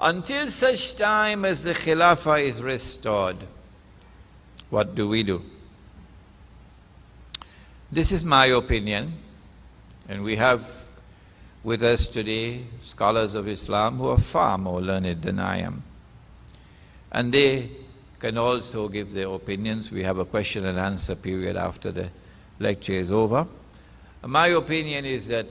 Until such time as the Khilafah is restored, what do we do? This is my opinion, and we have with us today scholars of Islam who are far more learned than I am. And they can also give their opinions. We have a question and answer period after the lecture is over. My opinion is that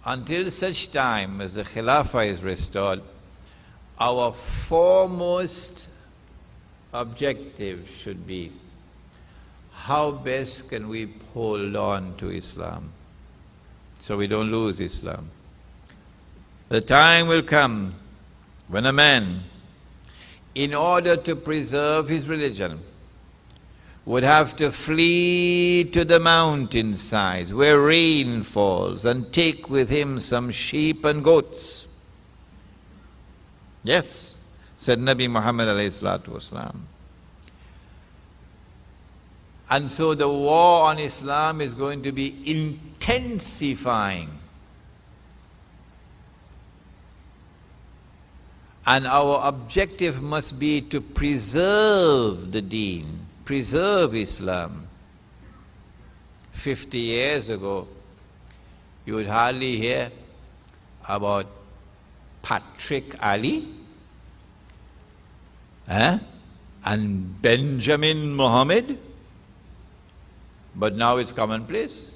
until such time as the Khilafah is restored, our foremost objective should be how best can we hold on to Islam so we don't lose Islam. The time will come when a man, in order to preserve his religion, would have to flee to the mountainsides where rain falls and take with him some sheep and goats. Yes, said Nabi Muhammad alayhi salatu wasalam. And so the war on Islam is going to be intensifying. And our objective must be to preserve the deen, preserve Islam. 50 years ago, you would hardly hear about Patrick Ali and Benjamin Mohammed, but now it's commonplace.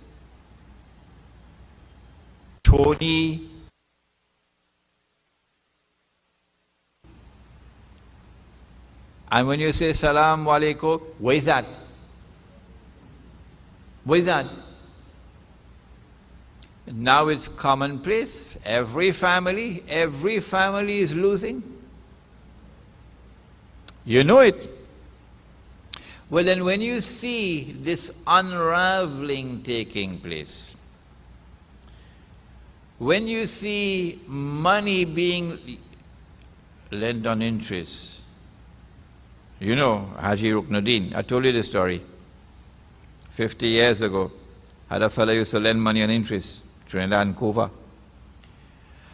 Tony and when you say Salaam Alaikum, what is that? What is that? Now it's commonplace. Every family is losing. You know it. Well then, when you see this unraveling taking place, when you see money being lent on interest, you know Haji Ruknuddin, I told you the story. 50 years ago, had a fellow used to lend money on interest, Trinidad and Cuba.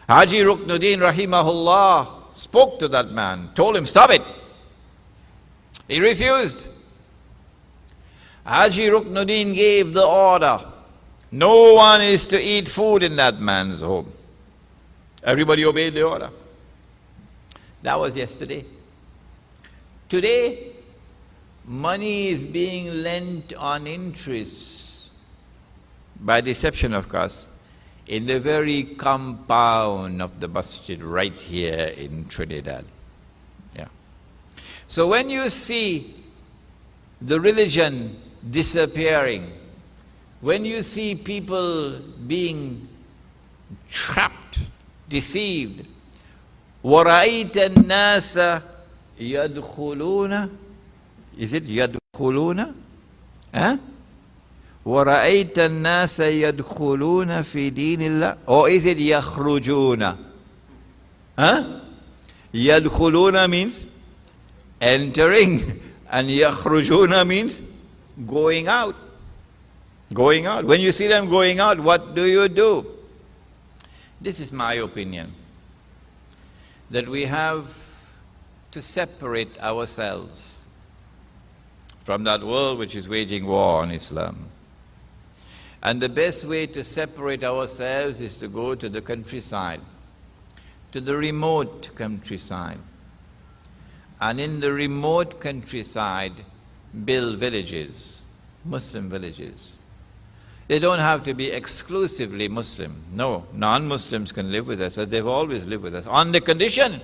Haji Ruknuddin rahimahullah spoke to that man, told him, stop it. He refused. Haji Ruknuddin gave the order, no one is to eat food in that man's home. Everybody obeyed the order. That was yesterday. Today, money is being lent on interest, by deception of course, in the very compound of the masjid right here in Trinidad. Yeah. So when you see the religion disappearing, when you see people being trapped, deceived, وَرَأَيْتَ النَّاسَ يَدْخُلُونَ, is it يَدْخُلُونَ? وَرَأَيْتَ النَّاسَ يَدْخُلُونَ فِي دِينِ اللَّهِ, or is it يَخْرُجُونَ? يَدْخُلُونَ means entering, and يَخْرُجُونَ means going out. Going out. When you see them going out, what do? This is my opinion, that we have to separate ourselves from that world which is waging war on Islam. And the best way to separate ourselves is to go to the countryside, to the remote countryside. And in the remote countryside, build villages, Muslim villages. They don't have to be exclusively Muslim. No, non-Muslims can live with us, as they've always lived with us, on the condition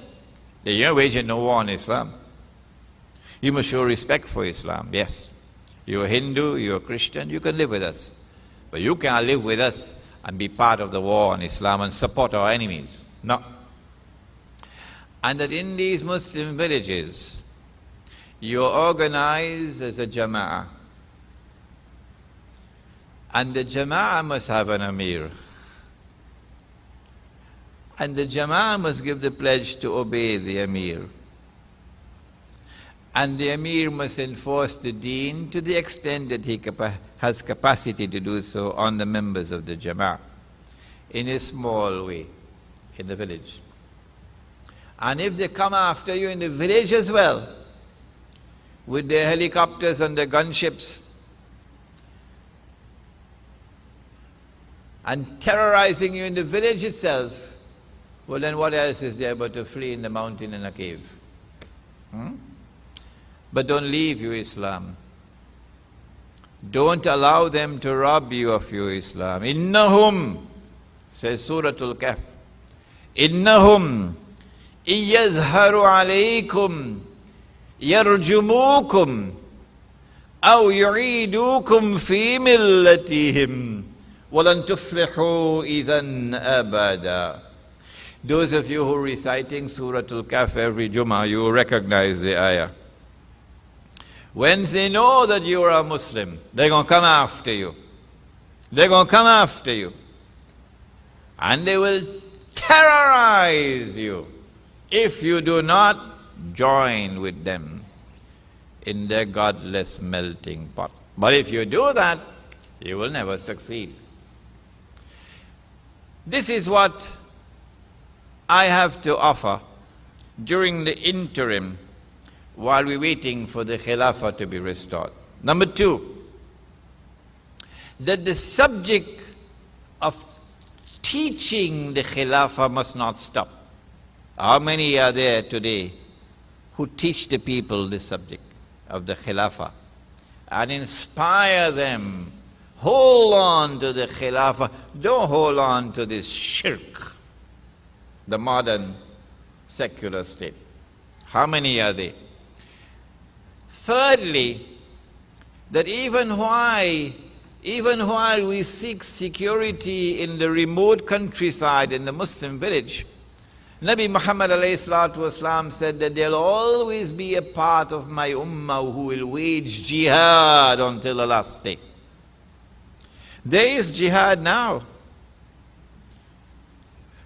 that you're waging no war on Islam. You must show respect for Islam, yes. You're a Hindu, you're a Christian, you can live with us. But you can't live with us and be part of the war on Islam and support our enemies. No. And that in these Muslim villages, you're organized as a jama'ah. And the jama'ah must have an amir. And the jama'ah must give the pledge to obey the amir. And the amir must enforce the deen to the extent that he has capacity to do so on the members of the jama'ah, in a small way, in the village. And if they come after you in the village as well, with their helicopters and their gunships, and terrorizing you in the village itself, well then what else is there but to flee in the mountain in a cave? But don't leave your Islam. Don't allow them to rob you of your Islam. Innahum, says Surah Al-Kahf, Innahum iyazharu alaykum yarjumukum aw yu'idukum fi millatihim walan tuflihu idhan abada. Those of you who are reciting Surah Al-Kahf every Jummah, you recognize the ayah. When they know that you are a Muslim, they're going to come after you. They're going to come after you. And they will terrorize you if you do not join with them in their godless melting pot. But if you do that, you will never succeed. This is what I have to offer during the interim while we're waiting for the Khilafah to be restored. Number two, that the subject of teaching the Khilafah must not stop. How many are there today who teach the people the subject of the Khilafah and inspire them? Hold on to the Khilafah. Don't hold on to this shirk, the modern secular state. How many are there? Thirdly, that even while we seek security in the remote countryside, in the Muslim village, Nabi Muhammad ﷺ said that there'll always be a part of my ummah who will wage jihad until the last day. There is jihad now.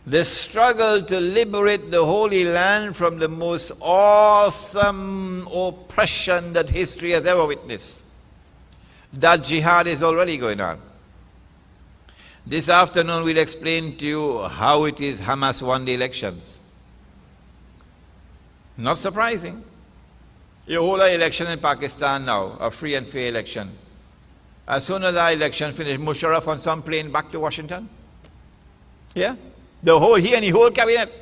The struggle to liberate the Holy Land from the most awesome oppression that history has ever witnessed. That jihad is already going on. This afternoon we'll explain to you how it is Hamas won the elections. Not surprising. You hold an election in Pakistan now, a free and fair election. As soon as our election finished, Musharraf on some plane back to Washington. Yeah? He and the whole cabinet.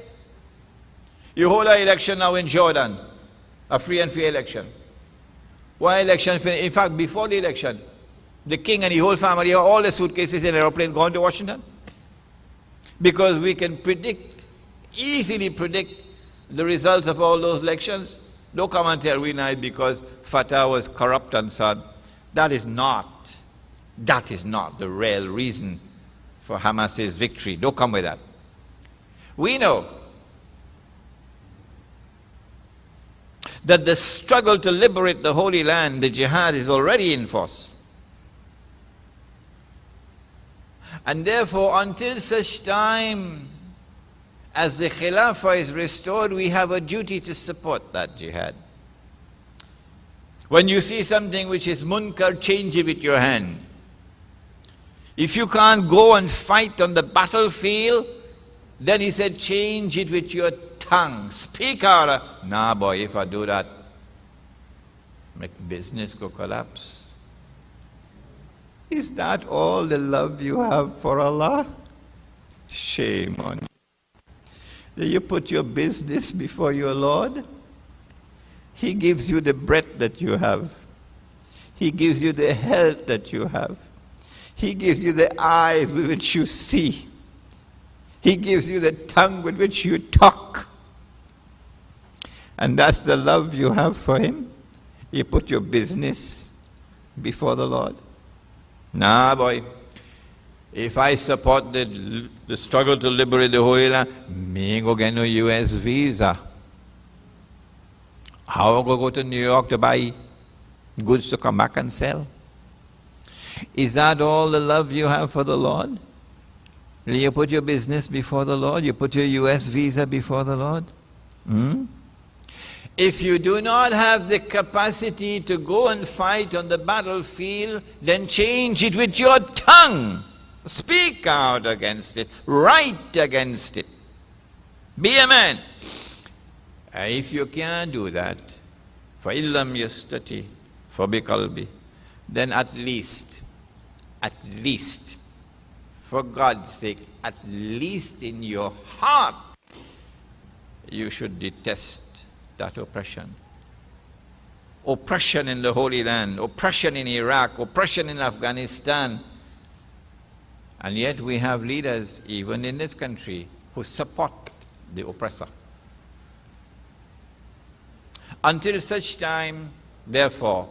You hold an election now in Jordan, a free and fair election. One election, in fact, before the election, the king and the whole family, all the suitcases in the airplane gone to Washington. Because we can easily predict the results of all those elections. Don't come and tell we now because Fatah was corrupt and so on. That is not the real reason for Hamas's victory. Don't come with that. We know that the struggle to liberate the Holy Land, the jihad, is already in force. And therefore, until such time as the Khilafah is restored, we have a duty to support that jihad. When you see something which is munkar, change it with your hand. If you can't go and fight on the battlefield, then he said, change it with your tongue. Speak out. Nah, boy, if I do that, make business go collapse. Is that all the love you have for Allah? Shame on you. Do you put your business before your Lord? He gives you the breath that you have. He gives you the health that you have. He gives you the eyes with which you see. He gives you the tongue with which you talk. And that's the love you have for Him. You put your business before the Lord. Nah, boy. If I support the struggle to liberate the Holy Land, me go get no US visa. How I go to New York to buy goods to come back and sell? Is that all the love you have for the Lord? You put your business before the Lord? You put your US visa before the Lord? If you do not have the capacity to go and fight on the battlefield, then change it with your tongue. Speak out against it. Write against it. Be a man. If you can't do that, فَإِن لَمْ يَسْتَطِعْ فَبِقَلْبِهِ, then at least, for God's sake, at least in your heart, you should detest that oppression. Oppression in the Holy Land, oppression in Iraq, oppression in Afghanistan. And yet we have leaders, even in this country, who support the oppressor. Until such time, therefore,